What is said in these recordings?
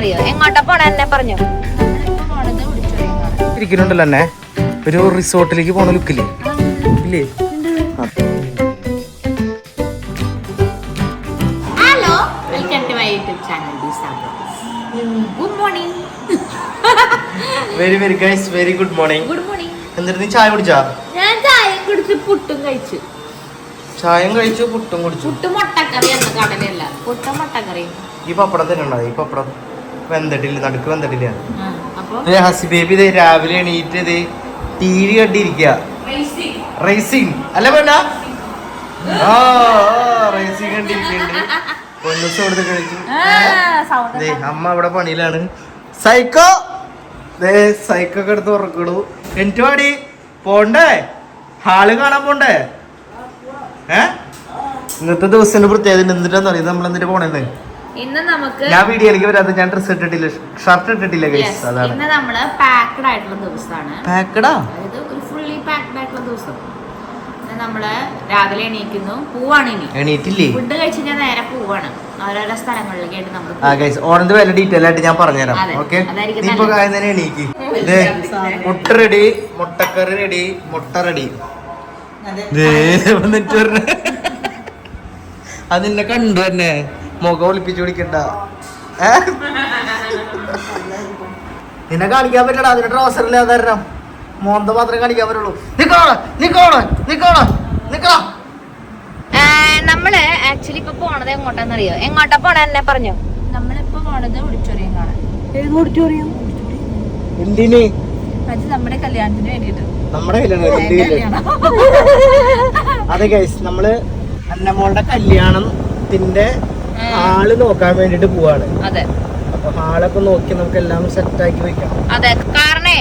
എങ്ങോട്ടാന്നറിയോ? എങ്ങോട്ടാ പോണേ എന്നെ പറഞ്ഞു. ഇരിക്കുന്നുണ്ടല്ലോ എന്നെ ഒരു റിസോർട്ടിലേക്ക് പോണ ലുക്കില്ലേ ഇല്ലേ? Hello, welcome to my YouTube channel. Good morning. Very very guys, very good morning. Good morning. എന്നിട്ട് നീ ചായ കുടിച്ചാ? ഞാൻ ചായ കുടിച്ച് പുട്ടും കഴിച്ചു. ചായം കഴിച്ചു, പുട്ടും കുടിച്ചു. പുട്ട് മുട്ടക്കറി എന്ന കടലല്ല, പുട്ടും മുട്ടക്കറി. ഈ പപ്പടം തന്നെ ഉണ്ടാവും. ഈ പപ്പടം വെന്തിട്ടില്ല, നടുക്ക് വെന്തിട്ടില്ല. അപ്പൊ ഹസി ബേബി രാവിലെ എണീറ്റ് ടി വി കണ്ടിരിക്കുക. റേസിംഗ് അല്ല വേണ്ട, റേസിംഗ് കണ്ടിരിക്കുന്നുണ്ട്. പൊന്നൂസ് കൊടുത്ത് കഴിച്ചു. അമ്മ അവിടെ പണിയിലാണ്. സൈക്കോ സൈക്കോ ഒക്കെ എടുത്ത് ഉറക്കിടൂ. എനിക്ക് പാടി പോണ്ടേ, ഹാള് കാണാൻ പോണ്ടേ? ഇന്നത്തെ ദിവസത്തിന്റെ പ്രത്യേകത എന്തിട്ടാന്ന് അറിയാം. നമ്മൾ എന്തിനാ പോണെന്ന് ഇന്ന് നമുക്ക് ഞാൻ വീഡിയോയിലേക്ക് വരാതെ ഞാൻ ഡ്രസ് ഇട്ടിട്ടില്ല, ഷർട്ട് ഇട്ടിട്ടില്ല. അതാണ് ഇന്ന് നമ്മള് പാക്ക്ഡ് ആയിട്ടുള്ള ദിവസമാണ്. പാക്കഡാ, അതായത് ഒരു ഫുള്ളി പാക്ക്ഡ് ആയിട്ടുള്ള ദിവസം. നമ്മള് രാവിലെ എണീക്കുന്നു, പോവാണ്. ഇനി എണീറ്റില്ലേ? ഫുഡ് കഴിച്ച് ഞാൻ നേരെ പോവാണ് ഓരോരോ സ്ഥലങ്ങളിലേക്കായിട്ട്. നമ്മൾ ഓണത്തിന്റെ വില ഡീറ്റെയിൽ ആയിട്ട് ഞാൻ പറഞ്ഞുതരാം. ഓക്കെ, ഇപ്പൊ കാര്യം തന്നെ എണീക്ക്. മുട്ട റെഡി, മുട്ടക്കറി റെഡി, മുട്ട റെഡി. വന്നിട്ട് അത് നിന്നെ കണ്ടു തന്നെ മുഖം ഒളിപ്പിച്ചു പിടിക്കണ്ട. നിന്നെ കാണിക്കാൻ പറ്റടാ, അതിന്റെ ട്രൗസറിൽ തരണം. മോന്ത മാത്രമേ കാണിക്കാൻ പറ്റുള്ളൂ. നമ്മള് ആക്ച്വലി ഇപ്പൊ പോണത് എങ്ങോട്ടാന്നറിയോ? എങ്ങോട്ടാ പോണ എന്നെ പറഞ്ഞു. നമ്മളിപ്പോ പോണത് ഓഡിറ്റോറിയം കാണാൻ. ഏത് ഓഡിറ്റോറിയം? എന്തിന്? അത് നമ്മുടെ കല്യാണത്തിന് വേണ്ടിട്ട്. നമ്മുടെ അതെ ഗൈസ്, നമ്മള് അന്നമോളുടെ കല്യാണത്തിന്റെ ഹാള് നോക്കാൻ വേണ്ടിട്ട് പോവാണ്. അതെ, അപ്പൊ ഹാളൊക്കെ നോക്കി നമുക്ക് എല്ലാം സെറ്റ് ആക്കി വെക്കണം. അതെ, കാരണേ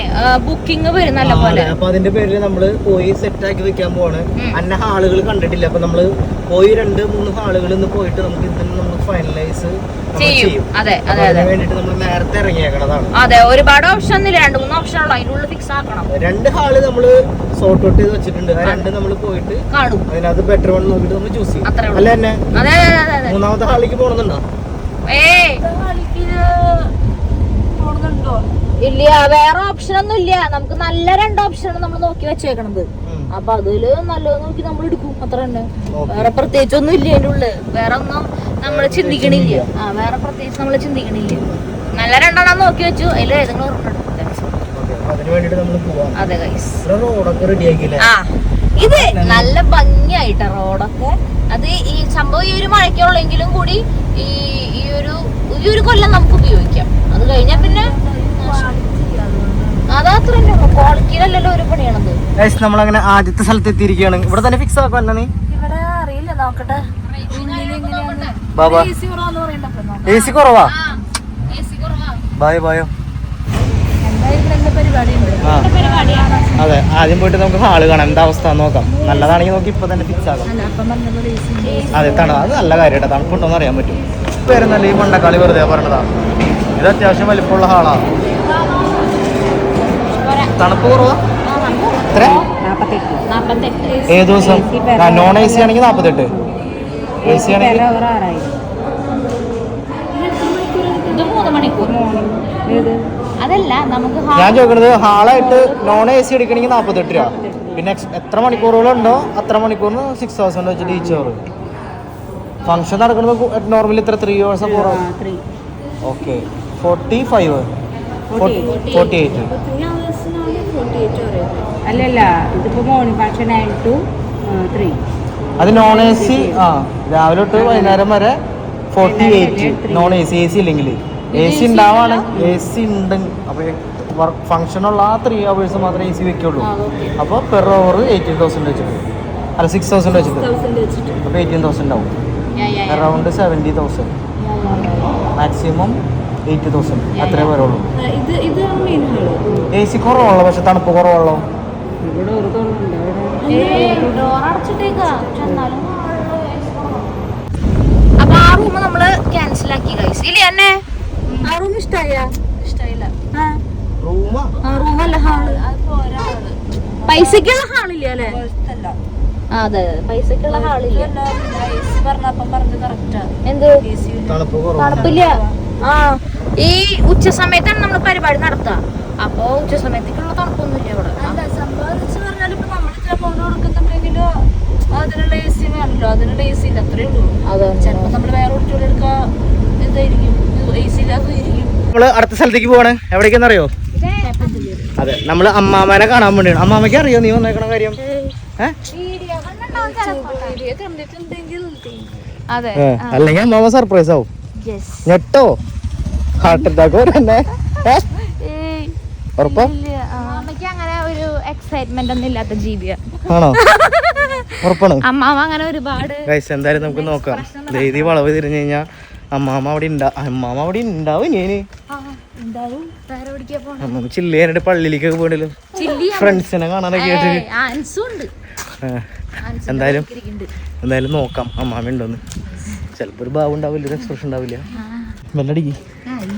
ബുക്കിംഗ് വരും നല്ല പോലെ. അപ്പൊ അതിന്റെ പേരിൽ നമ്മള് പോയി സെറ്റ് ആക്കി വെക്കാൻ പോവാണ്. അന്ന ഹാളുകൾ കണ്ടിട്ടില്ല. അപ്പൊ നമ്മള് പോയി 2-3 ഹാളുകൾ പോയിട്ട് നമുക്ക് ഇതിന് നമ്മൾ ഫൈനലൈസ് ചെയ്യും. അതെ, അതിന് വേണ്ടിട്ട് നമ്മൾ നേരത്തെ ഇറങ്ങിയേക്കണതാണ്. അതെ, ഒരുപാട് ഓപ്ഷൻ ഒന്നുമില്ല, 2-3 ഓപ്ഷൻ ഉള്ളു. അതിനുള്ളിൽ ഫിക്സ് ആക്കണം. 2 ഹാള് നമ്മള് സോർട്ട് ഔട്ട് ചെയ്ത് വെച്ചിട്ടുണ്ട്. ആ 2 നമ്മൾ പോയിട്ട് കാണും. അതിനകത്ത് ബെറ്റർ വൺ നോക്കിട്ട് നമ്മൾ ചൂസ് ചെയ്യും. അല്ല തന്നെ 3ാമത്തെ ഹാളിലേക്ക് പോണെന്നുണ്ടോ? ഇല്ല, വേറെ ഓപ്ഷൻ ഒന്നും ഇല്ല. നമുക്ക് നല്ല 2 ഓപ്ഷനാണ് നമ്മൾ നോക്കി വെച്ചേക്കണത്. അപ്പൊ അതില് നല്ലത് നോക്കി നമ്മൾ എടുക്കും, അത്ര തന്നെ. വേറെ പ്രത്യേകിച്ച് ഒന്നും ഇല്ല അതിന്റെ ഉള്ളിൽ. വേറെ ഒന്നും നമ്മള് ചിന്തിക്കണില്ല. വേറെ പ്രത്യേകിച്ച് നമ്മള് ചിന്തിക്കണില്ല. നല്ല 2 നോക്കി വെച്ചു. അതിൽ ഏതെങ്കിലും ഉറപ്പെടും. അതെ ഗൈസ്, ഇത് നല്ല ഭംഗിയായിട്ട റോഡൊക്കെ. അത് ഈ സംഭവം ഈ ഒരു മഴയ്ക്കുള്ളെങ്കിലും കൂടി ഈ ഒരു കൊല്ലം നമുക്ക് ഉപയോഗിക്കാം. അത് കഴിഞ്ഞാൽ പിന്നെ അതത്ര ക്വാളിറ്റിയിലല്ലല്ലോ ഒരു പണിയാണത്. നമ്മളങ്ങനെ ആദ്യത്തെ സ്ഥലത്ത് എത്തിയിരിക്കുകയാണ്. ഇവിടെ തന്നെ ഫിക്സ് ആക്കാൻ നീ? ഇവിടെ അറിയില്ല, നോക്കട്ടെ. എ സി കുറവാ? ബായോ അതെ, ആദ്യം പോയിട്ട് നമുക്ക് ഹാള് കാണാം, എന്താ അവസ്ഥ നോക്കാം. നല്ലതാണെങ്കിൽ നോക്കി ഇപ്പൊ തന്നെ ഫിക്സ് ആക്കാം. അതെ, അത് നല്ല കാര്യമായിട്ട് തണുപ്പുണ്ടോന്ന് അറിയാൻ പറ്റും. പേരെന്നല്ല ഈ മണ്ണക്കാളി വെറുതെ പറഞ്ഞതാണ്. ഇത് അത്യാവശ്യം വലിപ്പമുള്ള ഹാളാണ്. തണുപ്പ് കുറവാ? എത്ര? ഏത് ദിവസം? നോൺ എ സി ആണെങ്കിൽ 48, എ സി ആണെങ്കിൽ അതല്ല നമുക്ക്. ഞാൻ ചോദിക്കണത് ഹാളായിട്ട് നോൺ എ സി എടുക്കണമെങ്കിൽ 48 രൂപ. പിന്നെ എത്ര മണിക്കൂറുകളുണ്ടോ അത്ര മണിക്കൂറിന് 6000 വെച്ചിട്ട് ഈച്ച് അവർ. ഫംഗ്ഷൻ നടക്കുന്നത് നോർമലി ഇത്ര 3 hours ഓക്കെ. 45 48 അല്ലല്ല, ഇതിപ്പോ മോർണിംഗ് ഫംഗ്ഷൻ 9 to 3. അത് നോൺ എ സി. രാവിലെ തൊട്ട് വൈകുന്നേരം വരെ 48 non A C. A C ഇല്ലെങ്കിൽ എ സി ഉണ്ടാവാണ്. എ സി ഉണ്ടെങ്കിൽ അപ്പോൾ ഫംഗ്ഷനുള്ള ആ 3 hours മാത്രമേ എ സി വെക്കുള്ളൂ. അപ്പോൾ പെർ അവർ 18,000 വെച്ചിട്ട്, അല്ല 6,000 വെച്ചിട്ട്. അപ്പോൾ 18,000 ആവും. അറൗണ്ട് 70,000, മാക്സിമം 80,000 അത്രേ വരുള്ളൂ. എ സി കുറവുള്ളൂ, പക്ഷെ തണുപ്പ് കുറവുള്ളൂ. അപ്പൊ ആ റൂം നമ്മള് ക്യാൻസൽ ആക്കി ഗൈസ്. ഇല്ല എന്നെ ആ റൂം ഇഷ്ടായില്ല. റൂമല്ല, ഹാള്. പൈസക്കുള്ള ഹാളില്ല അല്ലേ? അതെ, പൈസക്കുള്ള ഹാളില്ല. എന്ത് തണുപ്പില്ല? ഈ ഉച്ച സമയത്താണ് നമ്മൾ പരിപാടി നടത്തുക. അപ്പൊ ഉച്ച സമയത്തേക്കുള്ള തണുപ്പൊന്നുമില്ല ഇവിടെ. സംബന്ധിച്ച് പറഞ്ഞാൽ ഇപ്പൊ നമ്മൾ ഫോൺ കൊടുക്കുന്നുണ്ടെങ്കിലോ അതിനുള്ള AC വേണല്ലോ, അതിനുള്ള AC ഇല്ല, അത്രേ ഉള്ളൂ. ചിലപ്പോ നമ്മള് വേറെ കുട്ടികൾ എടുക്കാൻ എന്തായിരിക്കും, AC ഇല്ലാതായിരിക്കും. നമ്മള് അടുത്ത സ്ഥലത്തേക്ക് പോവാണ്. എവിടേക്കെന്നറിയോ? അതെ, നമ്മള് അമ്മാമനെ കാണാൻ വേണ്ടിയാണ്. അമ്മാമയ്ക്ക് അറിയോ നീ വന്നേക്കണ കാര്യം? അല്ലെങ്കിൽ അമ്മാമ സർപ്രൈസ് ആവും. ഞെട്ടോ ഹാർട്ട് അറ്റാക്കോ തന്നെ ഉറപ്പാ? അമ്മയ്ക്ക് അങ്ങനെ ഒരു എക്സൈറ്റ്മെന്റ് ഒന്നും ഇല്ലാത്ത ജീവിയാ. ആണോ? ഉറപ്പാണ്. അമ്മാവ അങ്ങനെ ഒരുപാട്. എന്തായാലും നമുക്ക് നോക്കാം. ദൈവി വളവ് തിരിഞ്ഞു കഴിഞ്ഞാ അമ്മാമ അവിടെ ഉണ്ടാവും. ഞാന് അമ്മ ചില്ലി ഞാനിട്ട് പള്ളിയിലേക്കൊക്കെ പോകണ്ടല്ലോ, ഫ്രണ്ട്സിനെ കാണാനൊക്കെ ആയിട്ട്. എന്തായാലും നോക്കാം അമ്മാമ ഉണ്ടോന്ന്. ചിലപ്പോ ഒരു ഭാവം ഉണ്ടാവില്ല, ഒരു എക്സ്പ്രഷൻ ഉണ്ടാവില്ല. വെല്ലടിക്ക്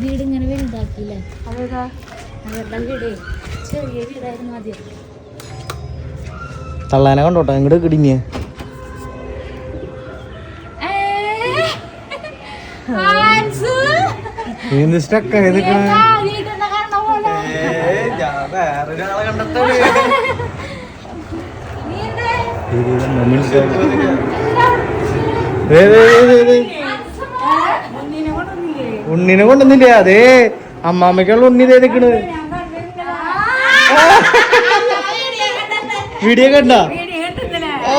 വീട് ഇങ്ങനെ വലുതാക്കിയില്ലേ? അവരുടെ വീട് ചെറിയ വീടായിരുന്നു ആദ്യം. തള്ളാനെ കണ്ടോട്ടോ ഇങ്ങോട്ട് കിടിങ്ങിയ. ഉണ്ണിനെ കൊണ്ടുവന്നില്ല. അതേ അമ്മാമ്മക്കുള്ള ഉണ്ണി നിക്കണ്. വീഡിയോ കണ്ട? ഓ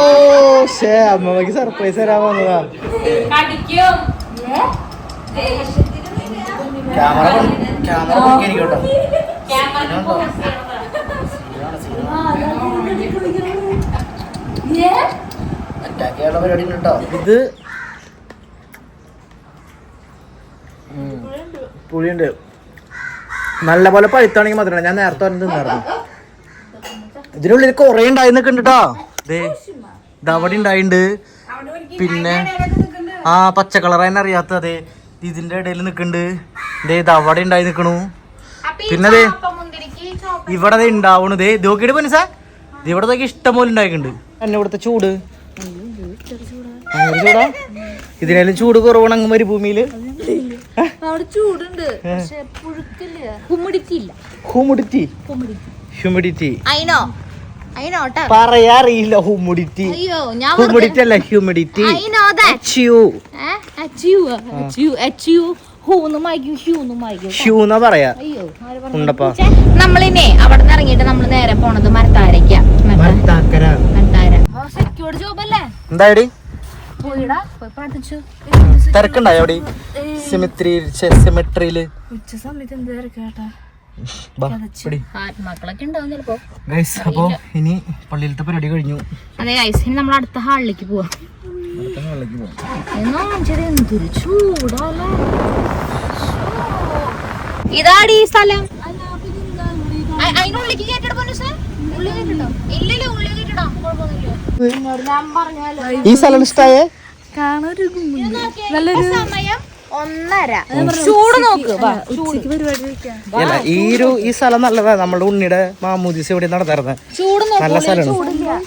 ശേ, അമ്മമ്മക്ക് സർപ്രൈസ് തരാൻ വന്നതാ. ഇത് പുളിയുണ്ട്. നല്ല പോലെ പഴുത്താണെങ്കിൽ മാത്രമല്ല, ഞാൻ നേരത്തെ പറഞ്ഞ് തിന്നായിരുന്നു. ഇതിനുള്ളിൽ കൊറേ ഉണ്ടായി നിൽക്കുന്നുണ്ട് കേട്ടോ. അവിടെ ഉണ്ടായിണ്ട്. പിന്നെ പച്ച കളർ തന്നെ അറിയാത്ത അതെ ഇതിന്റെ ഇടയിൽ നിൽക്കുന്നുണ്ട്. ഇത് അവിടെ ഉണ്ടായി നിൽക്കണു. പിന്നെ അതെ ഇവിടെ ഉണ്ടാവണു. ദേ നോക്കിയിട്ട് പൊന്നിസാ, ഇവിടെ ഇഷ്ടം പോലെ ഉണ്ടായിട്ടുണ്ട്. എന്നെ ഇവിടുത്തെ ചൂട് ചൂടാ. ഇതിനാലും ചൂട് കുറവാണ് അങ്ങ് മരുഭൂമിയില്. ചൂടുണ്ട്, ഹ്യൂമിഡിറ്റി പറയാറിയില്ല. ഹ്യൂമിഡിറ്റി ഹ്യൂമിഡിറ്റി അല്ല, ഹ്യൂമിഡിറ്റി. പറയാ ഉണ്ടപ്പാ. നമ്മളിനെ അവിടെ നിന്ന് ഇറങ്ങിയിട്ട് നമ്മൾ നേരെ പോണത് മരത്താരയ്ക്കാ. സെക്യൂർഡ് ജോബ് അല്ലേ? എന്താടി പോയിടാ, പോയി പഠിച്ചു. തിരക്കുണ്ടായോ അവിടെ സെമിട്രിയില്? ഉച്ച സമയത്ത് എന്ത് തിരക്കാട്ടാ. മക്കളൊക്കെ ഉണ്ടാവും ചിലപ്പോ. അപ്പൊ ഇനി പള്ളിയിലത്തെ പരിപാടി കഴിഞ്ഞു. അതെ ഗൈസ്, ഇനി നമ്മൾ അടുത്ത ഹാളിലേക്ക് പോവാം. എന്തൊരു ചൂടാല്ലേ. ഇതാടി ഈ സ്ഥലം. അതിനുള്ളിലേക്ക് കേട്ടിടോ സാർ? ഉള്ളി കേട്ടിട്ടോ? ഇല്ലല്ലോ, ഉള്ളി കേട്ടിടാ, കുഴപ്പമൊന്നുമില്ല. ഞാൻ പറഞ്ഞാലോ ഈ സ്ഥലം ഇഷ്ടായേ? കാണൊരു സമയം 1:30. ചൂട് നോക്ക്. ഈ സ്ഥലം നല്ലതാ. നമ്മുടെ ഉണ്ണിയുടെ മാമൂദിസ ഇവിടെ നടത്താറുണ്ട്. നല്ല സ്ഥലമാണ്.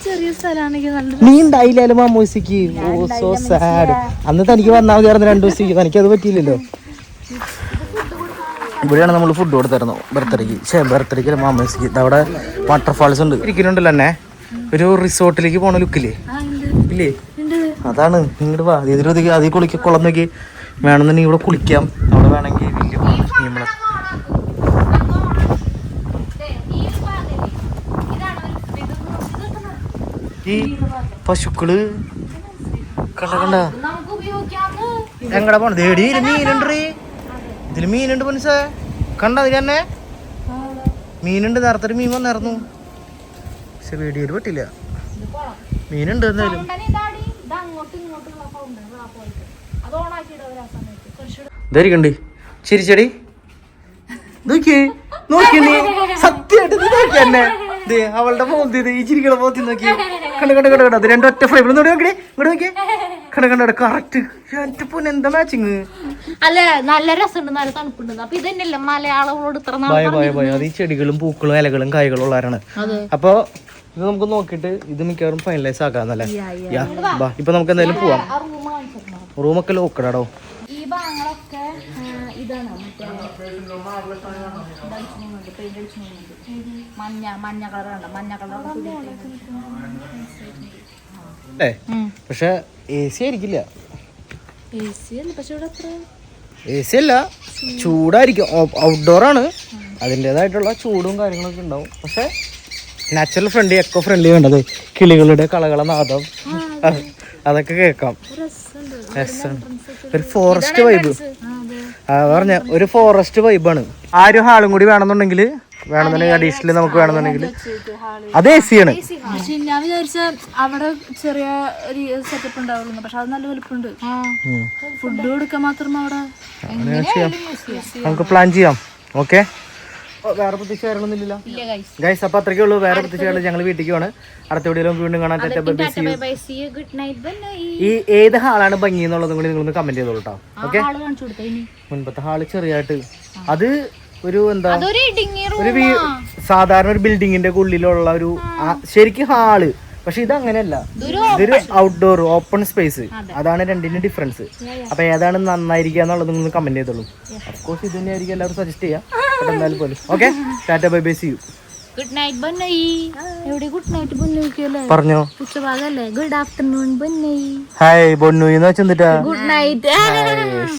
ചെറിയ സ്ഥലമാണെങ്കിൽ നല്ല. നീ ഉണ്ടായില്ലാലും മാമൂദിസക്ക്. ഓ സോ സാഡ്. അന്ന് തനിക്ക് വന്നാൽ മതിയായിരുന്നു 2 ദിവസത്തേക്ക്. തനിക്കത് പറ്റിയില്ലല്ലോ. ഇവിടെയാണ് നമ്മൾ ഫുഡ് കൊടുത്തായിരുന്നു ബർത്ത്ഡേക്ക് മാമൂദിസക്ക്. അവിടെ വാട്ടർഫാൾസ് ഉണ്ട്. ഇരിക്കുന്നുണ്ടല്ലോ തന്നെ ഒരു റിസോർട്ടിലേക്ക് പോണ ലുക്കില്ലേ? ഇല്ലേ? അതാണ്. ഇങ്ങോട്ട് വാ. അതിൽ കുളിക്കാൻ കുളം നോക്കി വേണമെന്നുണ്ടെങ്കിൽ ഇവിടെ കുളിക്കാം. അവിടെ വേണമെങ്കിൽ വലിയ നമ്മളെ ഈ പശുക്കള് കണ്ട എങ്ങടെ പോണ? ദേടി മീനുണ്ട്. ഇതില് മീനുണ്ട് പൊന്നിസേ. കണ്ട അതിൽ തന്നെ മീനുണ്ട്. നേരത്തെ മീൻ വന്നായിരുന്നു, പക്ഷെ വീഡിയോയിൽ പറ്റില്ല. മീനുണ്ട് എന്തായാലും. ധരിക്കണ്ട് ചിരിച്ചടി. നോക്കിയേ സത്യമായിട്ട് നോക്കി തന്നെ. അവളുടെ മോന്തി ഈ ചിരിക്കണ മോന്തി നോക്കി. കണ്ട അത് 2 ഒറ്റ ഫ്രെയിമിൽ നോക്കിയേ. ഇങ്ങോട്ട് നോക്കിയേ. കണ്ട കറക്റ്റ്. എന്താ മാച്ചിങ് അല്ലെ? നല്ല രസമുണ്ട്, നല്ല തണുപ്പുണ്ട്. അപ്പൊ ഇതന്നെയല്ല മലയാളങ്ങളോട് ഇത്ര അത് ഈ ചെടികളും പൂക്കളും ഇലകളും കായ്കളും ഉള്ളവരാണ്. അപ്പൊ ഇത് നമുക്ക് നോക്കിയിട്ട് ഇത് മിക്കവാറും ഫൈനലൈസ് ആക്കാന്നല്ലേ. ഇപ്പൊ നമുക്ക് എന്തായാലും പോവാം. റൂമൊക്കെ ലോക്കഡാടോ. ഈ ഭാഗങ്ങളൊക്കെ ഇതാണ് മഞ്ഞ കളർ കണ്ട മഞ്ഞ കളർ അല്ലേ? പക്ഷെ AC ആയിരിക്കില്ല. പക്ഷെ ഇവിടെ എത്ര AC അല്ല, ചൂടായിരിക്കും. ഔട്ട്ഡോർ ആണ്, അതിൻ്റെതായിട്ടുള്ള ചൂടും കാര്യങ്ങളൊക്കെ ഉണ്ടാവും. പക്ഷെ നാച്ചുറൽ ഫ്രണ്ട്ലി, എക്കോ ഫ്രണ്ട്ലി വേണ്ടത്. കിളികളുടെ കളകള നാദം അതൊക്കെ കേൾക്കാം. ഒരു ഫോറസ്റ്റ് വൈബ് പറഞ്ഞ ഒരു ഫോറസ്റ്റ് വൈബാണ്. ആ ഒരു ഹാളും കൂടി വേണമെന്നുണ്ടെങ്കിൽ അഡീഷണലി നമുക്ക് വേണമെന്നുണ്ടെങ്കിൽ അത് AC ആണ്. പക്ഷെ ഞാൻ വിചാരിച്ച അവിടെ ചെറിയ ഒരു സെറ്റപ്പ് ഉണ്ടാവുള്ളൂ, പക്ഷെ അത് നല്ല വലുപ്പമുണ്ട്. ഫുഡ് കൊടുക്കാൻ മാത്രം അവിടെ നമുക്ക് പ്ലാൻ ചെയ്യാം. ഓക്കെ, വേറെ പ്രത്യേകിച്ച് കാര്യങ്ങളൊന്നുമില്ല ഗൈസ്. അപ്പൊ അത്രയ്ക്കേ ഉള്ളൂ. വേറെ പ്രത്യേകിച്ച് ഞങ്ങൾ വീട്ടിലേക്ക് പോവാണ്. അടുത്ത വീഡിയോയിലും വീണ്ടും കാണാൻ. ഈ ഏത് ഹാളാണ് ഭംഗി എന്നുള്ളതും കൂടി നിങ്ങളൊന്ന് കമന്റ് ചെയ്തോളൂ കേട്ടോ. ഓക്കെ, മുൻപത്തെ ഹാള് ചെറിയായിട്ട് അത് ഒരു എന്താ ഒരു സാധാരണ ഒരു ബിൽഡിങ്ങിന്റെ ഉള്ളിലുള്ള ഒരു ശരിക്കും ഹാള്. പക്ഷെ ഇത് അങ്ങനെയല്ല, ഇതൊരു ഔട്ട്ഡോർ ഓപ്പൺ സ്പേസ്. അതാണ് രണ്ടിന്റെ ഡിഫറൻസ്. അപ്പൊ ഏതാണ് നന്നായിരിക്കുക എന്നുള്ളത് നിങ്ങൾ കമന്റ് ചെയ്തോളൂ. അഫ്കോഴ്സ് ഇത് തന്നെയായിരിക്കും എല്ലാവരും സജസ്റ്റ് ചെയ്യാം. എന്നാലും പോലും okay, tata bye bye, see you. Good night ബന്നൈ. എവിടെ ഗുഡ് നൈറ്റ് ബന്നൈക്കല്ലേ പറഞ്ഞോ? ഉച്ചഭാഗല്ലേ? ഗുഡ് ആഫ്റ്റർനൂൺ ബന്നൈ. ഹായ് ബൊന്നു എന്ന് വെച്ചാ ഗുഡ് നൈറ്റ്.